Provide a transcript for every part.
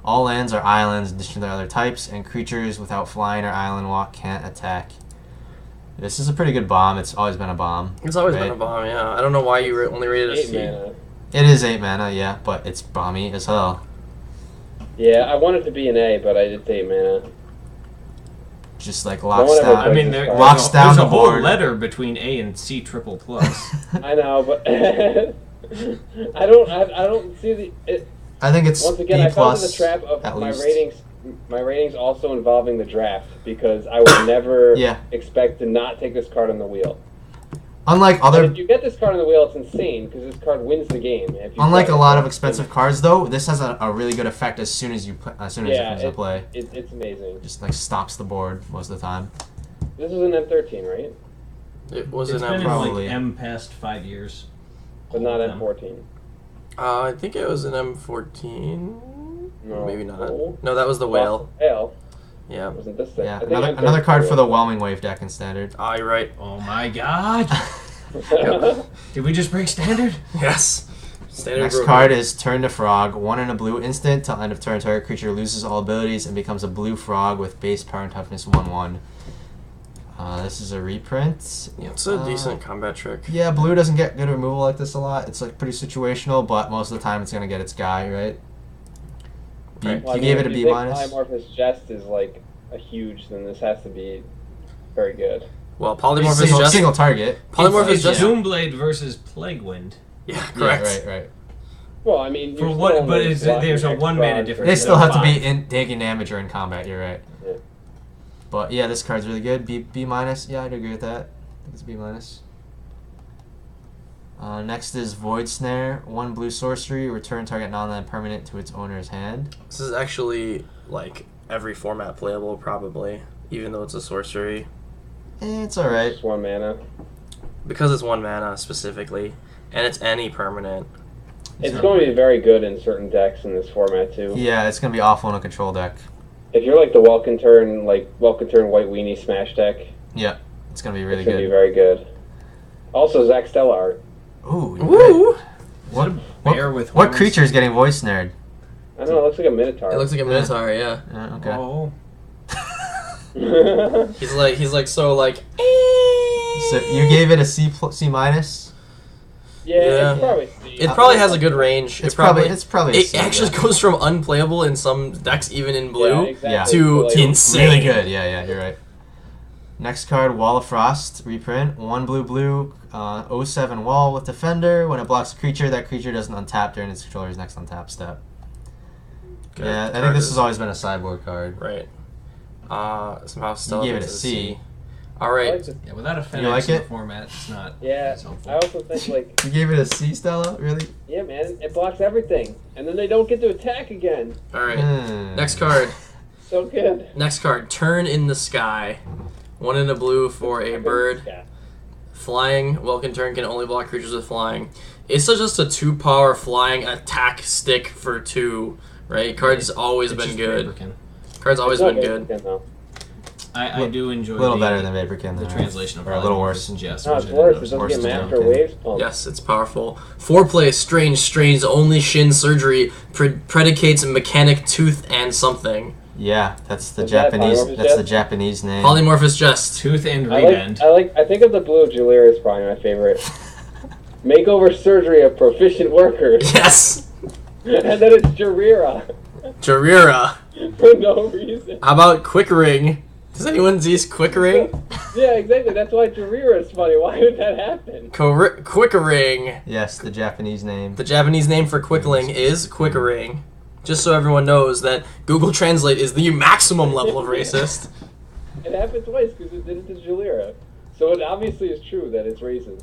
All lands are islands in addition to their other types, and creatures without flying or island walk can't attack. This is a pretty good bomb. It's always been a bomb. It's always been a bomb, yeah. I don't know why you only rated it a C. Mana. It is 8 mana, yeah, but it's bomby as hell. Yeah, I want it to be an A, but it's 8 mana. Just like locks down. I mean, there's down a the whole board. letter between A and C triple plus. I know, but I don't see the. I think it's once again, B I fell into the plus trap of at my least. ratings. My ratings also involving the draft because I would never expect to not take this card on the wheel. Unlike other, if you get this card on the wheel, it's insane because this card wins the game. If you unlike play a it, lot of expensive cards, though, this has a really good effect as soon as it comes into play. It's amazing. Just like stops the board most of the time. This is an M13, right? It was It's an been M. Probably. in like M past 5 years. But not M14. I think it was an M14. No. Maybe not. No, that was the whale. Whale. Yeah. Wasn't this thing? Yeah, I think another card for the Whelming Wave deck in Standard. Ah, you're right. Oh my god! Did we just break standard? Yes. Standard Next broken. card is Turn to Frog. 1 and a blue instant. Till end of turn, target creature loses all abilities and becomes a blue frog with base power and toughness 1/1. This is a reprint. Yeah, it's a decent combat trick. Yeah, blue doesn't get good removal like this a lot. It's like pretty situational, but most of the time it's gonna get its guy, right? Well, You gave it a B minus. Polymorphous Jest is like a huge, then this has to be very good. Well, Polymorphous Jest. Single target. Polymorphous Jest. Doomblade versus Plaguewind. Yeah, correct. Yeah, right. Well, I mean, For what? But there's a 1 mana difference. They still have to be in. taking damage or in combat. You're right. Yeah. But yeah, this card's really good. B minus. Yeah, I'd agree with that. I think it's B minus. Next is Void Snare. 1 blue sorcery. Return target non-land permanent to its owner's hand. This is actually like every format playable, probably, even though it's a sorcery. It's alright. Just 1 mana. Because it's 1 mana specifically, and it's any permanent. It's going to be very good in certain decks in this format too. Yeah, it's gonna be awful in a control deck. If you're like the Welcome Turn White Weenie Smash deck, Yeah, it's gonna be really it's going to be good. very good. Also, Zach Stella art. Ooh. Woo! Bear with what horns? creature is getting voice snared? I don't know, it looks like a Minotaur. It looks like a Minotaur, yeah. Okay. Oh. He's like so like. So you gave it a C minus. Yeah, it's probably C. It probably has a good range. It's probably a It C, actually yeah. goes from unplayable in some decks, even in blue, Yeah, exactly. to Like, insane. Really good. Yeah, you're right. Next card, Wall of Frost reprint. 1 blue, 07 wall with Defender. When it blocks a creature, that creature doesn't untap during its controller's next untap step. Good. Yeah, I think this has always been a sideboard card. Right. Somehow still You gave it gets a C. All I right. like this. Yeah, without a You FedEx like in it? the format, it's not. Yeah, as helpful. I also think like, You gave it a C, Stella? Really? yeah, man, it blocks everything, and then they don't get to attack again. All right. Next card. So good. Next card. Turn in the Sky. 1 in a blue for a bird. Yeah. Flying. Welcome turn can only block creatures with flying. It's just a 2-power flying attack stick for 2. Right. Card's always It's been just good. Vaporkin. Card's always It's been not good. Vaporkin, though. I do enjoy A little the, better than Vaporkin. the though. translation of Or a little Polymorphous worse. and Jest. No, which it's I worse. It noticed. doesn't worse get than Master Vaporkin. Waves pumped. Yes, it's powerful. 4-play, strange, only shin surgery, predicates mechanic, tooth, and something. Yeah, that's the Is that Japanese. Polymorphous That's the Jest? Japanese name. Polymorphous Jest. Tooth and I Rebend. think of the blue Julier is probably my favorite. Makeover surgery of proficient workers. Yes! And then it's Jarira. Jarira. For no reason. How about Quick Ring? Does anyone see Quick Ring? Yeah, exactly. That's why Jarira is funny. Why did that happen? Quick Ring. Yes, the Japanese name. The Japanese name for Quickling is Quick Ring. Just so everyone knows that Google Translate is the maximum level of racist. It happened twice because it did it to Jalira. So it obviously is true that it's racist.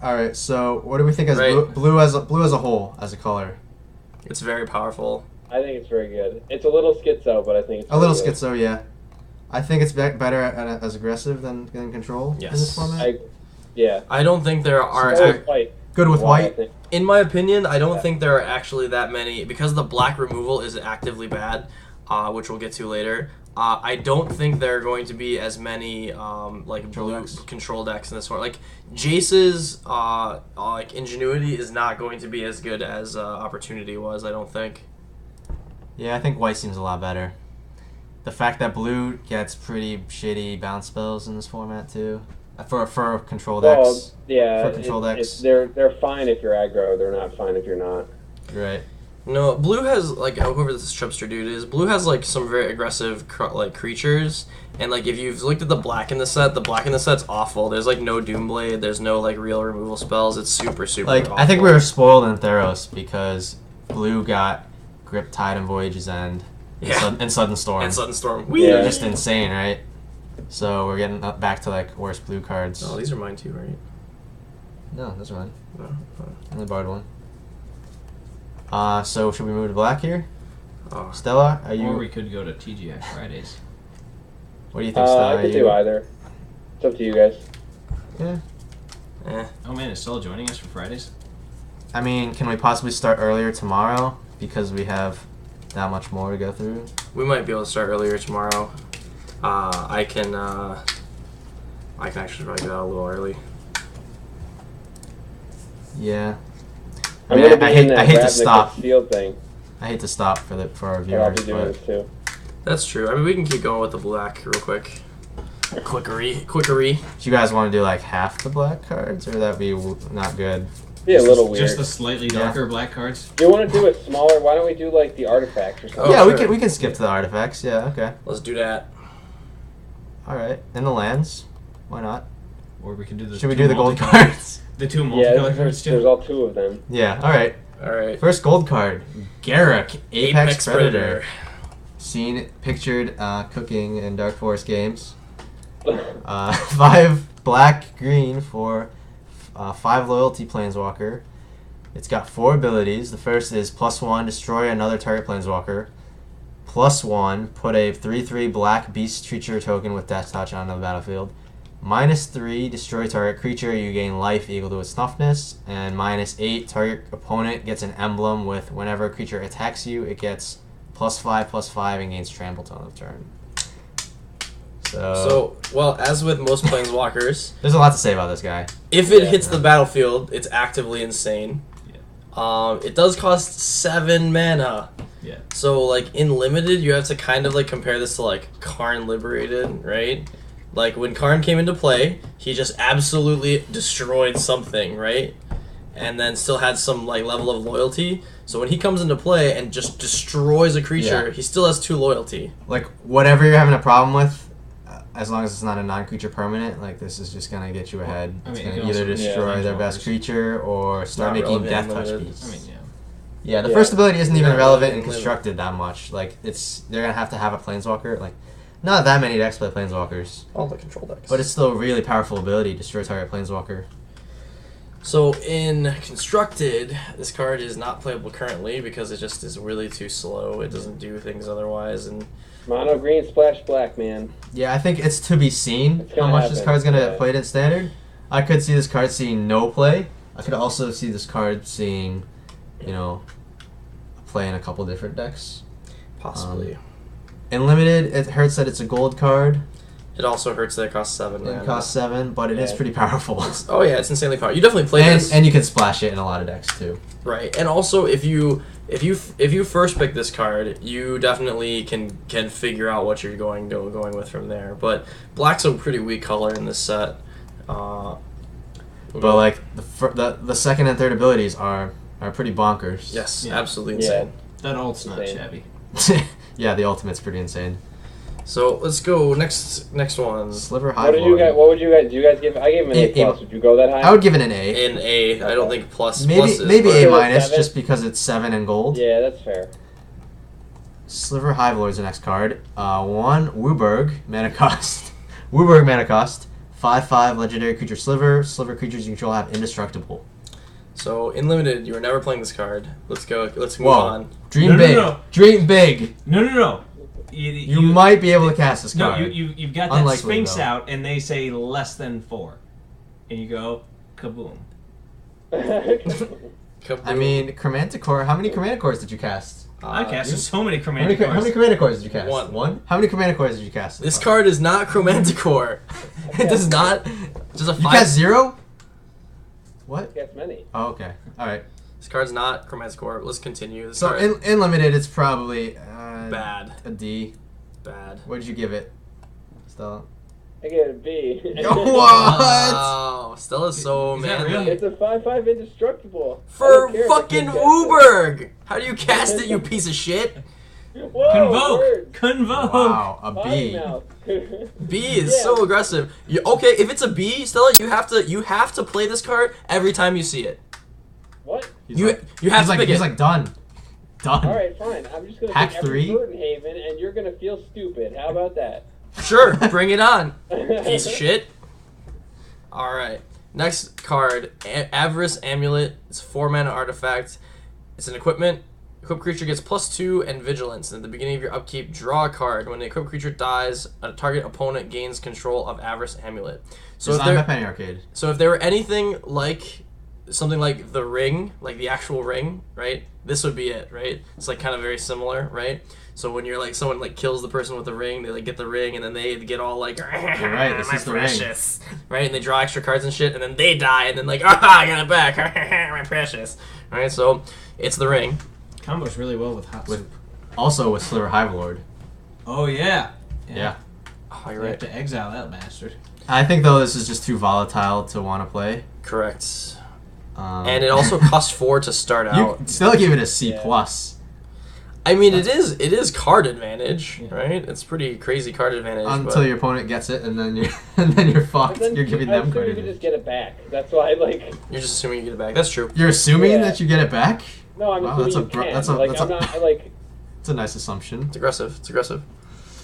All right. So what do we think as Right. blue as a whole as a color? It's very powerful. I think it's very good. It's a little schizo, but I think it's A little very good. schizo, yeah. I think it's better as aggressive than control in Yes. this format. Yeah. I don't think there are... That was white. Good with Why, I white. think. In my opinion, I don't think there are actually that many, because the black removal is actively bad, which we'll get to later. I don't think there are going to be as many like blue control decks in this one. Like Jace's like Ingenuity is not going to be as good as Opportunity was. I don't think. Yeah, I think white seems a lot better. The fact that blue gets pretty shitty bounce spells in this format too, for control decks. Well, yeah, for control decks, they're fine if you're aggro. They're not fine if you're not. Right. No, blue has like whoever this Tripster dude is. Blue has like some very aggressive like creatures, and like if you've looked at the black in the set's awful. There's like no Doomblade. There's no like real removal spells. It's super like awful. I think we were spoiled in Theros because blue got Grip Tide and Voyage's End. And Sudden Storm. And Sudden Storm. They're just insane, right? So we're getting back to like worst blue cards. Oh, these are mine too, right? No, those are mine. No. Only borrowed one. So should we move to black here? Oh. Stella, are you? Or we could go to TGI Fridays. What do you think, Stella? I could do either. It's up to you guys. Yeah. Oh man, is Stella joining us for Fridays? I mean, can we possibly start earlier tomorrow because we have that much more to go through? We might be able to start earlier tomorrow. I can actually probably get out a little early. Yeah. I mean, I hate to stop. Field thing. I hate to stop for our viewers. I'll be doing this too. That's true. I mean, we can keep going with the black real quick. Quickery. Do you guys want to do like half the black cards, or would that be not good? Be a little weird. Just the slightly darker black cards. You want to do it smaller? Why don't we do like the artifacts or something? Oh, yeah, sure. we can skip to the artifacts. Yeah, okay. Let's do that. All right, and the lands. Why not? Or we can do the. Should we do the gold cards? The two multicolored cards too. There's all two of them. Yeah. All right. First gold card, Garruk, Apex Predator. Seen, pictured, cooking in Dark Forest games. 5 black, green for 5 loyalty planeswalker. It's got 4 abilities. The first is +1, destroy another target planeswalker. +1, put a 3/3 black beast creature token with Death Touch onto the battlefield. -3, destroy target creature, you gain life equal to its toughness. And -8, target opponent gets an emblem with whenever a creature attacks you, it gets +5/+5 and gains trample till end of turn. So, well, as with most planeswalkers, there's a lot to say about this guy. If it hits the battlefield, it's actively insane. Yeah. It does cost 7 mana. Yeah. So, like, in Limited, you have to kind of, like, compare this to, like, Karn Liberated, right? Like, when Karn came into play, he just absolutely destroyed something, right? And then still had some, like, level of loyalty. So when he comes into play and just destroys a creature, he still has 2 loyalty. Like, whatever you're having a problem with, as long as it's not a non-creature permanent, like, this is just gonna get you ahead. It's gonna either destroy their best creature or start making death touch beasts. I mean, yeah, the first ability isn't even relevant and constructed that much. Like, they're gonna have to have a planeswalker. Like, not that many decks play planeswalkers. All the control decks. But it's still a really powerful ability, destroy target planeswalker. So in Constructed, this card is not playable currently because it just is really too slow. It doesn't do things otherwise, and mono green splash black, man. Yeah, I think it's to be seen how much this card's gonna play in standard. I could see this card seeing no play. I could also see this card seeing, you know, play in a couple different decks. Possibly. In Limited, it hurts that it's a gold card. It also hurts that it costs 7 mana. It costs 7, but it is pretty powerful. Oh yeah, it's insanely powerful. You definitely play this. And you can splash it in a lot of decks too. Right, and also if you first pick this card, you definitely can figure out what you're going with from there. But black's a pretty weak color in this set. But like the second and third abilities are pretty bonkers. Yes, absolutely insane. That ult's not shabby. Yeah, the ultimate's pretty insane. So let's go next one. Sliver High. What would you guys? Do you guys give? I gave him an A+. Would you go that high? I would give it an A. An A. I don't think plus. Maybe A- just because it's 7 and gold. Yeah, that's fair. Sliver Hive Lord's the next card. 1 Wooburg mana cost. Wooburg mana cost. 5/5 legendary creature Sliver. Sliver creatures you control have indestructible. So in Limited, you were never playing this card. Let's go. Let's move on. Dream big. No. Dream big. No. You might be able to cast this card. No, you've got that Sphinx out, and they say less than 4, and you go kaboom. I mean, Chromanticore. How many Chromanticores did you cast? I casted so many Chromanticores. How many Chromanticores did you cast? One. How many Chromanticores did you cast? This card is not Chromanticore. It does not. Just a 5. You cast 0? What? You cast many. Oh, okay. All right. This card's not Chromatic Core. Let's continue. So in limited, it's probably bad. A D. Bad. What did you give it, Stella? I gave it a B. What? Wow, Stella's so manly. It's a 5/5 indestructible. For fucking Wooberg! How do you cast it, you piece of shit? Whoa, Convoke! Wow, a B. B is so aggressive. Okay, if it's a B, Stella, you have to play this card every time you see it. What? You have to pick it. He's like, done. Alright, fine. I'm just gonna Hack pick every 3? Burton Haven, and you're gonna feel stupid. How about that? Sure, bring it on, piece of shit. Alright, next card, Avarice Amulet. It's a 4-mana artifact. It's an equipment. Equipped creature gets +2 and Vigilance. At the beginning of your upkeep, draw a card. When the equipped creature dies, a target opponent gains control of Avarice Amulet. So it's not Penny Arcade. So if there were anything like something like the ring, like the actual ring, right? This would be it, right? It's like kind of very similar, right? So when you're like someone like kills the person with the ring, they like get the ring and then they get all like, you're right, this is the precious, right? And they draw extra cards and shit, and then they die, and then like, I got it back, my precious, right? So it's the ring. Combos really well with Hot Soup. Also with Sliver Hive Lord. Oh yeah. Yeah. Oh, you're You right. have to exile that bastard. I think though this is just too volatile to want to play. Correct. And it also costs 4 to start out. You still give it a C plus. I mean, it is card advantage, right? It's pretty crazy card advantage. Until your opponent gets it, and then you're fucked. Then You're giving them card you can advantage. just get it back. That's why, like. You're just assuming you get it back. That's true. You're assuming Yeah. that you get it back? No, I'm Wow, assuming you can. that's a It's a nice assumption. It's aggressive. It's aggressive.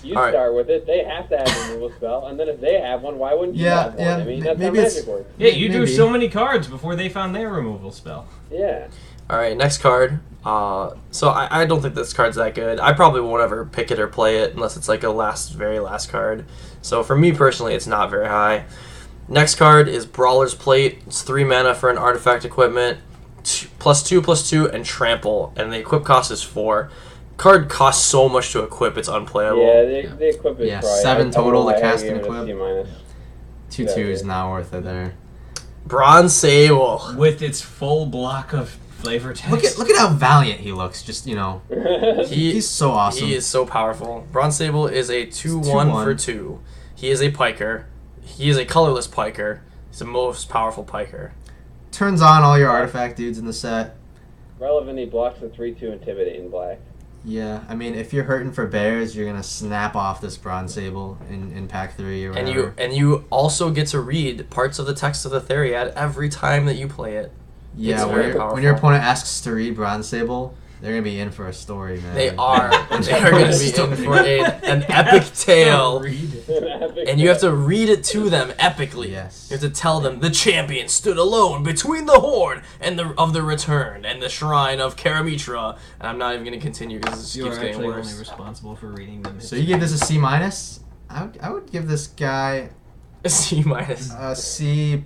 You All right. start with it. They have to have a removal spell, and then if they have one, why wouldn't you Yeah, have one? yeah, I mean, that's maybe how it's- magic works. Yeah, you drew Maybe. so many cards before they found their removal spell. Yeah. All right, next card. So I don't think this card's that good. I probably won't ever pick it or play it unless it's like a very last card. So for me personally, it's not very high. Next card is Brawler's Plate. It's 3 mana for an artifact equipment, +2/+2, and trample. And the equip cost is 4. Card costs so much to equip, it's unplayable. Yeah, the equip is Yeah, probably 7 total to I cast gave and it a equip. C minus. 2/2 is not worth it there. Bronze Sable. With its full block of flavor text. Look at how valiant he looks. Just he's so awesome. He is so powerful. Bronze Sable is a 2/1 for 2. He is a piker. He is a colorless piker. He's the most powerful piker. Turns on all your artifact dudes in the set. Relevant, he blocks the 3/2 Intimidate in black. Yeah, I mean, if you're hurting for bears, you're gonna snap off this Bronze Sable in pack 3 or whatever. And you also get to read parts of the text of the Theriad every time that you play it. Yeah, It's very when your powerful. opponent asks to read Bronze Sable, they're gonna be in for a story, man. They are. They are going to be in for an epic tale. And you have to read it to them epically. Yes. You have to tell them the champion stood alone between the horde and of the return and the shrine of Karamitra. And I'm not even going to continue because this You're keeps getting actually only worse. responsible for reading them. So you give this a C minus? I would give this guy A C minus. a C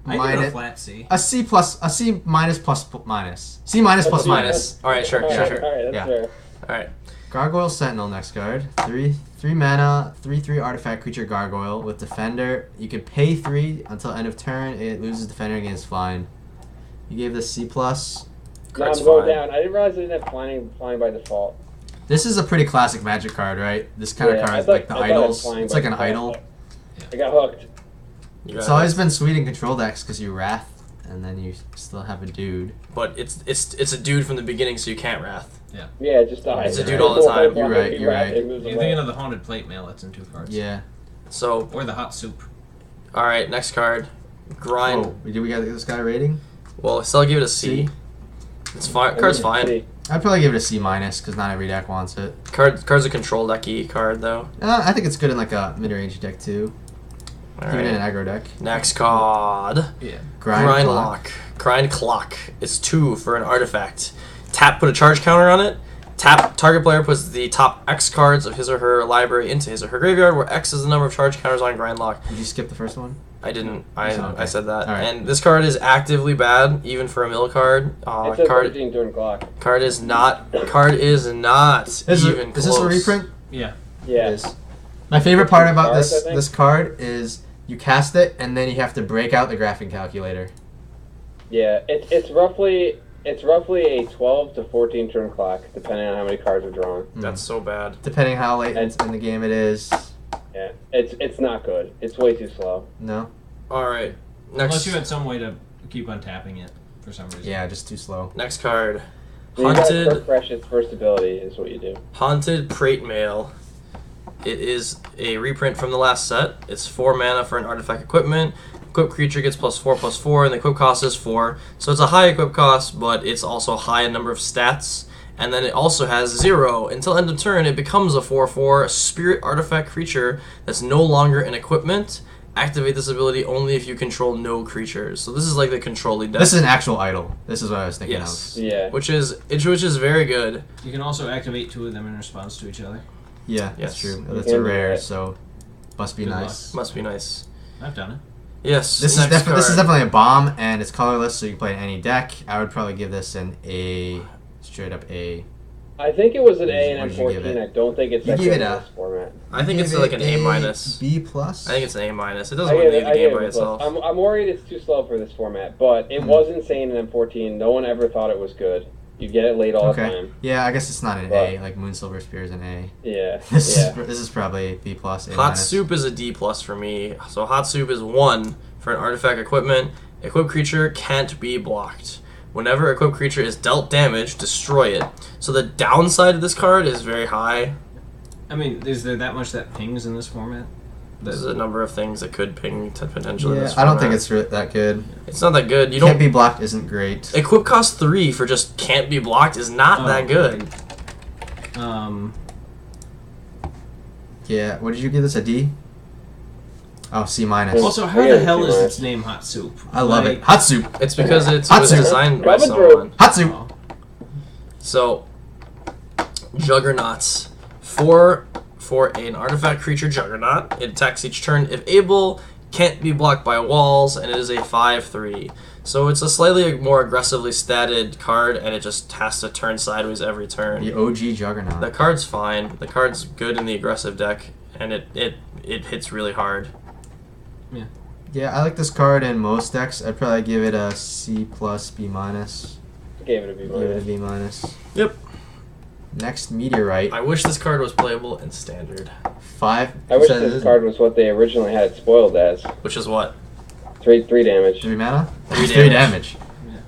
I give it a minus. flat C. A C plus, a C minus plus minus. C minus plus minus. All right, sure. Alright, that's Yeah. fair. All right. Gargoyle Sentinel next card. 3 mana, 3/3 artifact creature gargoyle with defender. You can pay 3 until end of turn. It loses defender and gains flying. You gave this C plus. No, Card's I'm going fine. down. I didn't realize I didn't have flying by default. This is a pretty classic Magic card, right? This kind Yeah, of I card, thought- like the I thought it was idols. flying It's by like an default. idol. I got hooked. You It's got always it. been sweet in control decks because you wrath, and then you still have a dude. But it's a dude from the beginning, so you can't wrath. Yeah, just die. It's a dude all the time. You're right, you're right. It moves You're away. thinking of the Haunted Plate Mail that's in 2 cards. Yeah. So, Or the Hot Soup. all right, next card. Grind. Oh, did we got this guy a rating? Well, still give it a C. C? It's fine. Card's fine. See. I'd probably give it a C minus because not every deck wants it. Card's a control decky card though. I think it's good in like a mid-range deck too. All Even in an right. aggro deck. Next card. Yeah. Grind Lock. Grind Clock. It's 2 for an artifact. Tap, put a charge counter on it. Tap, target player puts the top X cards of his or her library into his or her graveyard, where X is the number of charge counters on Grind Lock. Did you skip the first one? I didn't. Okay. I said that. All right. And this card is actively bad, even for a mill card. It says Card 13 during Glock. is not even Is close. this a reprint? Yeah. Yeah. It is. My favorite part about Cards, I this think. this card is you cast it and then you have to break out the graphing calculator. Yeah, it's roughly It's roughly a 12 to 14 turn clock, depending on how many cards are drawn. That's so bad. Depending how late in the game it is. Yeah, it's not good. It's way too slow. No. All right. Unless you had some way to keep untapping it for some reason. Yeah, just too slow. Next card. Haunted. You refresh its first ability is what you do. Haunted Prate Mail. It is a reprint from the last set. It's 4 mana for an artifact equipment. Equip creature gets +4/+4, and the equip cost is 4. So it's a high equip cost, but it's also high in number of stats. And then it also has 0. Until end of turn, it becomes a 4/4 spirit artifact creature that's no longer an equipment. Activate this ability only if you control no creatures. So this is like the control deck. This is an actual idol. This is what I was thinking of. Yeah. Which is very good. You can also activate 2 of them in response to each other. Yeah, that's true. That's a rare, so must be nice. Must be nice. I've done it. Yes. This is definitely a bomb, and it's colorless, so you can play in any deck. I would probably give this an A, straight up A. I think it was an A in M14. I don't think it's that good in this format. I think it's like an A minus. B plus. I think it's an A minus. It doesn't win the game by itself. I'm worried it's too slow for this format, but it was insane in M14. No one ever thought it was good. You get it late all the time. Yeah, I guess it's not an A. Like Moon Silver Spear is an A. Yeah. This is probably B plus. Hot Soup is a D plus for me. So Hot Soup is 1 for an artifact equipment. Equipped creature can't be blocked. Whenever equipped creature is dealt damage, destroy it. So the downside of this card is very high. I mean, is there that much that pings in this format? There's a number of things that could ping potentially. Yeah, in this I don't format. think it's that good. It's not that good. You can't be blocked isn't great. Equip cost 3 for just can't be blocked is not that good. Yeah, what did you give this, a D? Oh, C minus. Also, how the hell is its name Hot Soup? I love it. Hot Soup. It's because it was designed by someone. Hot Soup. So, Juggernauts. For an artifact creature Juggernaut, it attacks each turn if able, can't be blocked by walls, and it is a 5/3. So it's a slightly more aggressively statted card, and it just has to turn sideways every turn. The OG Juggernaut. The card's fine. The card's good in the aggressive deck, and it hits really hard. Yeah. Yeah, I like this card in most decks. I'd probably give it a C plus, B minus. Gave it a B minus. Give it a B minus. Yep. Next, Meteorite. I wish this card was playable in Standard. 5. I wish this card was what they originally had it spoiled as. Which is what? 3 damage. 3 mana? 3 damage.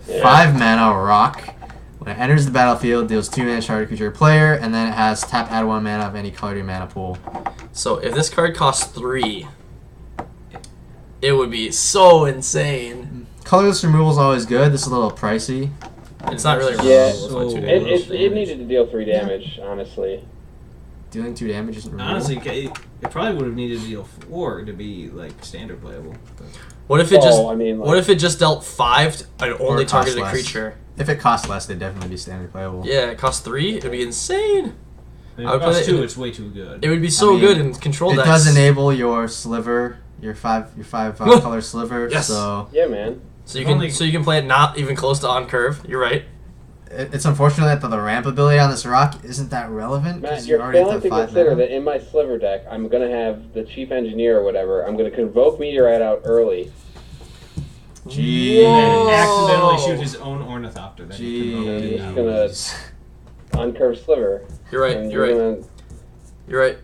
Yeah. 5 mana, Rock. When it enters the battlefield, deals 2 mana charge creature player, and then it has tap add 1 mana of any color to your mana pool. So if this card costs 3, it would be so insane. Colorless removal is always good. This is a little pricey. It's not really Yeah, removable. it needed to deal 3 damage, honestly. Dealing 2 damage isn't removal. Honestly, it probably would have needed to deal 4 to be like standard playable. But. What if it what if it just dealt 5 and only targeted a creature? If it costs less, they'd definitely be standard playable. Yeah, it costs 3. It'd be insane. I mean, it costs 2. It's way too good. It would be so good in control decks. It does enable your sliver, your five color sliver. Yes. So yeah, man. So you can play it not even close to on curve. You're right. It's unfortunate that the ramp ability on this rock isn't that relevant. Matt, you're failing to consider that in my sliver deck, I'm going to have the chief engineer or whatever. I'm going to convoke Meteorite out early. Jeez. And accidentally shoot his own Ornithopter. Then he's going to on-curve sliver. You're right. You're right.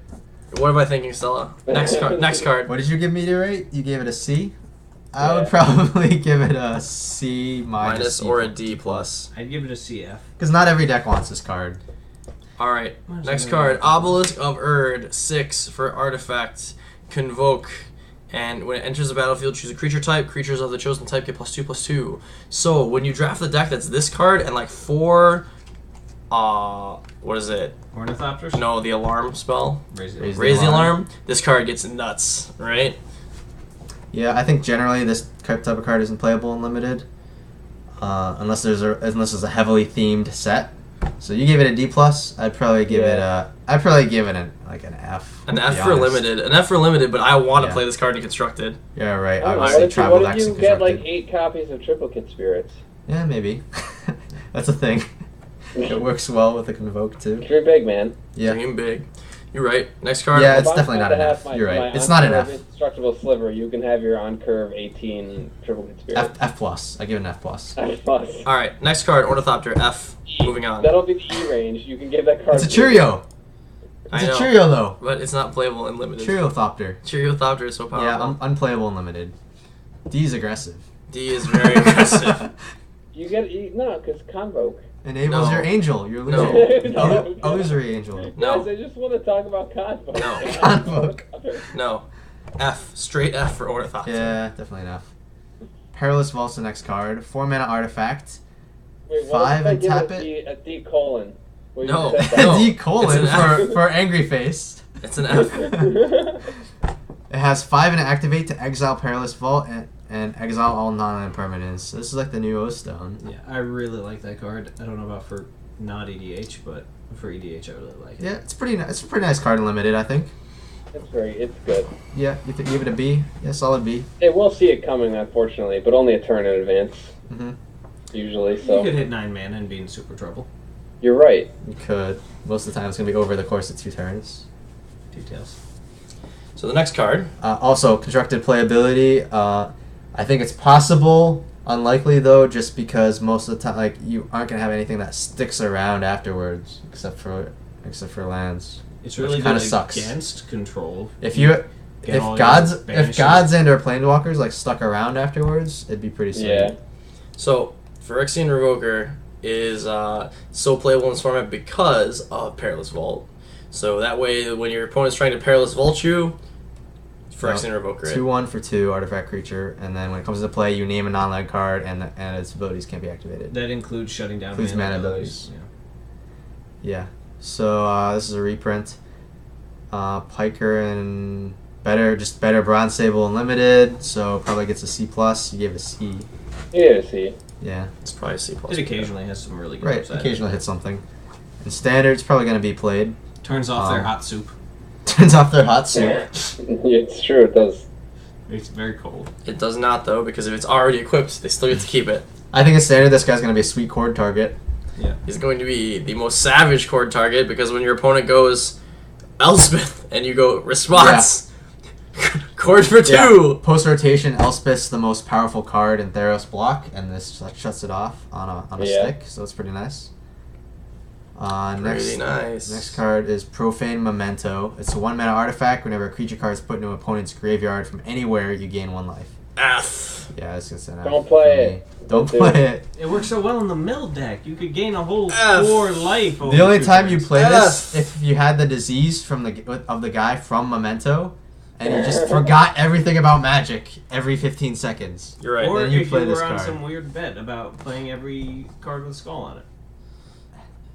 What am I thinking, Stella? Next card. Next card. What did you give Meteorite? You gave it a C? I would probably give it a C minus or a D plus. I'd give it a CF. Because not every deck wants this card. Alright, next card. Obelisk of Erd, 6 for artifact. Convoke. And when it enters the battlefield, choose a creature type. Creatures of the chosen type get +2/+2. So when you draft the deck that's this card and like 4... what is it? Ornithopters? No, the alarm spell. Raise the alarm. This card gets nuts, right? Yeah, I think generally this type of card isn't playable in limited, unless there's a heavily themed set. So you gave it a D plus. I'd probably give it an F. An F for limited. An F for limited, but I want to play this card in constructed. Yeah, right. What if you get like 8 copies of Triplicate Spirits? Yeah, maybe. That's a thing. It works well with the Convoke too. Dream big, man. Yeah. Dream big. You're right. Next card. Yeah, it's definitely not an F. You're right. It's not an F. Indestructible sliver. You can have your on curve 18 triple hit spirit. F plus. I give it an F plus. F plus. All right. Next card. Ornithopter. F. Moving on. That'll be the E range. You can give that card. It's a Cheerio. It's a Cheerio though. But it's not playable in limited. Cheeriethopter. Cheeriethopter is so powerful. Yeah, unplayable in limited. D is aggressive. D is very aggressive. You get no, because Convoke. Enables your angel. Your illusory angel. No. Guys, I just want to talk about Convoke. No. Convoke. No. F. Straight F for Ornithopter. Yeah, definitely an F. Perilous Vault's the next card. 4 mana artifact. Wait, 5 and tap it. A D colon. No. D colon for angry face. It's an F. It has 5 and activate to exile Perilous Vault and exile all non-land permanents. So this is like the new O-Stone. Yeah, I really like that card. I don't know about for not EDH, but for EDH I really like it. Yeah, it's pretty nice. It's a pretty nice card in limited, I think. It's good. Yeah, you give it a B? Yeah, solid B. Hey, we'll see it coming, unfortunately, but only a turn in advance. Mm-hmm. Usually, so. You could hit 9 mana and be in super trouble. You're right. You could. Most of the time it's going to be over the course of 2 turns. Details. So the next card. Also, constructed playability. I think it's possible. Unlikely though, just because most of the time, like, you aren't gonna have anything that sticks around afterwards, except for lands. It's really kind of good sucks against control. If gods and or planeswalkers like stuck around afterwards, it'd be pretty sweet. Yeah. So Phyrexian Revoker is so playable in this format because of Perilous Vault. So that way, when your opponent's trying to Perilous Vault you, Phyrexian Revoker. 2/1 for 2 artifact creature, and then when it comes to play, you name a non-land card, and its abilities can't be activated. That includes shutting down mana abilities. Yeah. So this is a reprint. Piker and better Bronze Sable Unlimited, so probably gets a C plus. You gave it a C. Yeah, C. Yeah. It's probably a C plus. It occasionally has some really good Right. upside. Occasionally hit something. And standard, it's probably going to be played. Turns off their hot soup. Turns off their hot soup. It's true, it does. It's very cold. It does not though, because if it's already equipped, they still get to keep it. I think in standard, this guy's going to be a sweet chord target. Yeah. He's going to be the most savage chord target because when your opponent goes Elspeth and you go response, chord for 2. Yeah. Post rotation, Elspeth's the most powerful card in Theros block, and this shuts it off on a stick, so it's pretty nice. Next card is Profane Memento. It's a 1 mana artifact. Whenever a creature card is put into an opponent's graveyard from anywhere, you gain 1 life. F. Yeah, it's gonna say an F. Don't play it. Don't play it. It works so well in the mill deck. You could gain a whole 4 life. The only time you play this, if you had the disease from the guy from Memento, and you just forgot everything about Magic every 15 seconds. You're right. Or then you if play you this were on card. some weird bet about playing every card with a skull on it.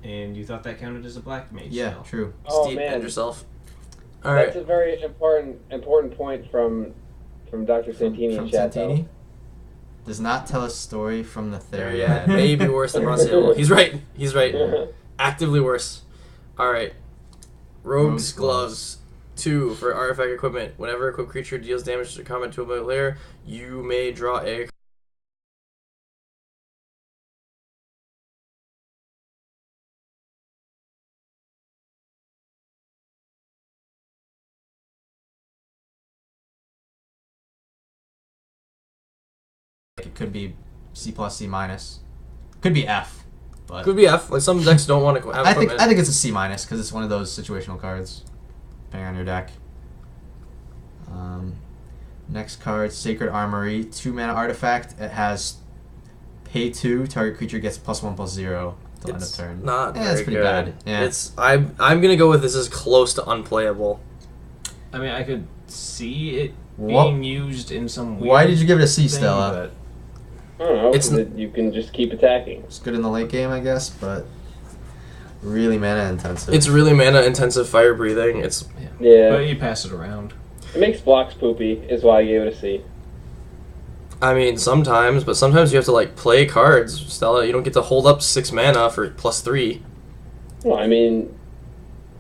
And you thought that counted as a black mage Yeah, spell. true. Oh, Steve, man. end yourself. All right. That's a very important point from Dr. Santini in chat. Santini does not tell a story from the Theriad. Yeah, maybe worse than Bronze Sable. He's right. He's right. Actively worse. All right. Rogue's Gloves. 2 for artifact equipment. Whenever a equipped creature deals damage to combat to a player, you may draw a. It could be C plus, C minus. Could be F. But Could be F. Like some decks don't want to have equipment. I think it's a C minus because it's one of those situational cards, depending on your deck. Next card, Sacred Armory, 2 mana artifact. It has pay 2. Target creature gets +1/+0 till end of turn. Not very it's pretty good. bad. Yeah. I'm gonna go with this as close to unplayable. I mean, I could see it being used in some weird Why did you give it a C, thing, Stella? I don't know. It's You can just keep attacking. It's good in the late game, I guess, but really mana intensive. It's really mana intensive fire breathing. It's Yeah. But you pass it around. It makes blocks poopy, is why I gave it a C. I mean sometimes, but sometimes you have to like play cards, Stella. You don't get to hold up 6 mana for +3. Well, I mean,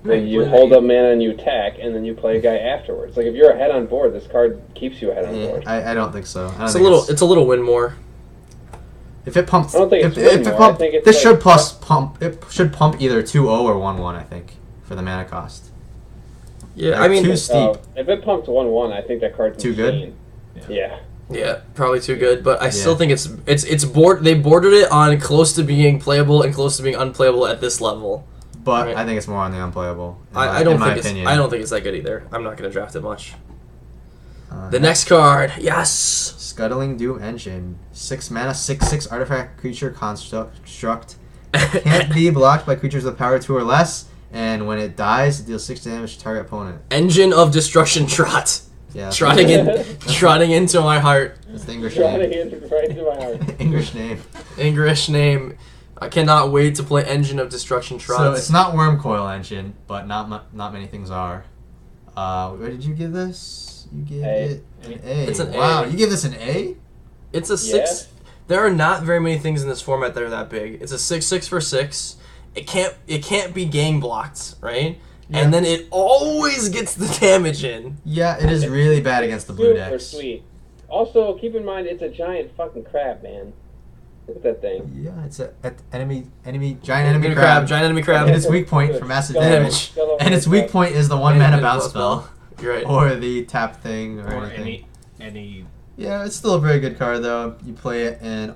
Right, when you play hold that. up mana and you attack, and then you play a guy afterwards. Like if you're ahead on board, this card keeps you ahead on board. I don't think so. I don't It's think a little win more. If it pumps, I don't think it's if win it more. pump, I think it's this like should pump. It should pump either 2/0 or 1/1. I think for the mana cost. Yeah, Like, I mean, too steep. If it pumped 1-1, I think that card's Too good? insane. Yeah. Yeah, probably too good, but I still think it's they bordered it on close to being playable and close to being unplayable at this level. But Right. I think it's more on the unplayable. I don't in my think opinion. I don't think it's that good either. I'm not gonna draft it much. The next card, yes. Scuttling Doom Engine, 6 mana, 6/6 artifact creature construct. Can't be blocked by creatures with power 2 or less, and when it dies, it deals 6 damage to target opponent. Engine of Destruction Trot. Yeah. Trotting into my heart. That's the English Trotting name. right into my heart. English name. English name. I cannot wait to play Engine of Destruction Trot. So it's not Wormcoil Engine, but not many things are. What did you give this? You gave it an A. It's an wow, A. you give this an A? It's a 6. There are not very many things in this format that are that big. It's a 6/6 for 6. It can't be gang blocked, right? Yeah. And then it always gets the damage in. Yeah, it is really bad against the blue decks. Super sweet. Also, keep in mind it's a giant fucking crab, man. Look at that thing. Yeah, it's a giant enemy crab. Giant enemy crab. And its weak point for massive damage. And its weak point is the 1 mana bounce spell. You're right. Or the tap thing or anything. Any. Yeah, it's still a very good card though. You play it in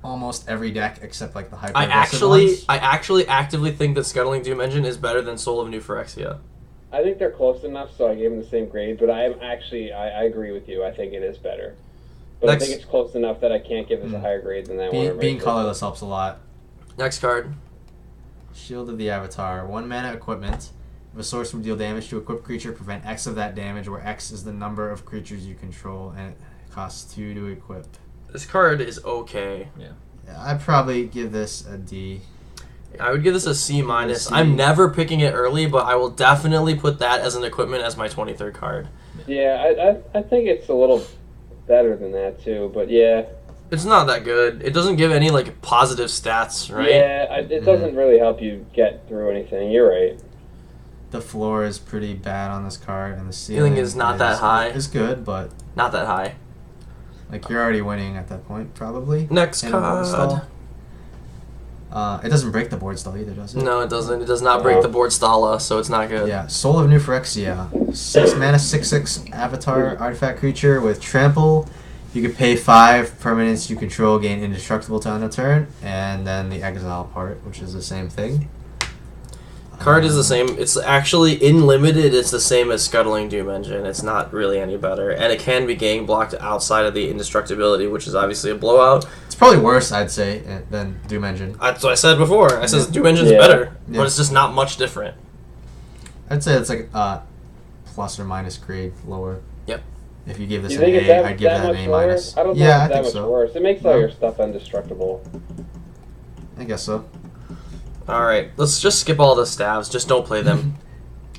almost every deck except like the hyper I aggressive ones. actually actively think that Scuttling Doom Engine is better than Soul of New Phyrexia. I think they're close enough, so I gave them the same grade. But I agree with you. I think it is better. But I think it's close enough that I can't give this a higher grade than that one. Being colorless helps a lot. Next card. Shield of the Avatar. 1 mana equipment. If a sorcerer would deal damage to a equipped creature, prevent X of that damage, where X is the number of creatures you control, and it costs 2 to equip. This card is okay. Yeah, I'd probably give this a D. I would give this a C minus. I'm never picking it early, but I will definitely put that as an equipment as my 23rd card. Yeah, I think it's a little better than that too, but yeah. It's not that good. It doesn't give any like positive stats, right? Yeah, it doesn't really help you get through anything. You're right. The floor is pretty bad on this card, and the ceiling is not that high. It's good, but not that high. Like you're already winning at that point, probably. Next card. It doesn't break the board stall either, does it? No, it doesn't. It does not break the board stalla, so it's not good. Yeah, Soul of New Phyrexia. 6 mana, 6/6 Avatar artifact creature with trample. You could pay 5 permanents you control, gain indestructible to end a turn, and then the exile part, which is the same thing. Card is the same. It's actually in limited. It's the same as Scuttling Doom Engine. It's not really any better, and it can be gang blocked outside of the indestructibility, which is obviously a blowout. It's probably worse, I'd say, than Doom Engine. That's what I said before. I said Doom Engine's better, but it's just not much different. I'd say it's like plus or minus grade lower. Yep. If you give this an A, I'd give that an A minus. I don't think it's that much worse. It makes all your stuff indestructible. I guess so. Alright, let's just skip all the stabs. Just don't play them.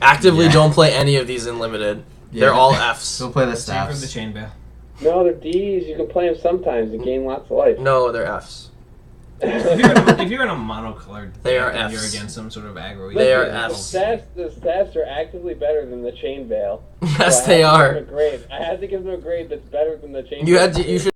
Actively don't play any of these in limited. Yeah. They're all Fs. Don't play the stabs. Same for the chain bale. No, they're Ds. You can play them sometimes and gain lots of life. No, they're Fs. if you're in a monocolored they deck are and Fs. you're against some sort of aggro. They are Fs. The stats are actively better than the chain bale. Yes, they are. I had to give them a grade that's better than the chain bale. You should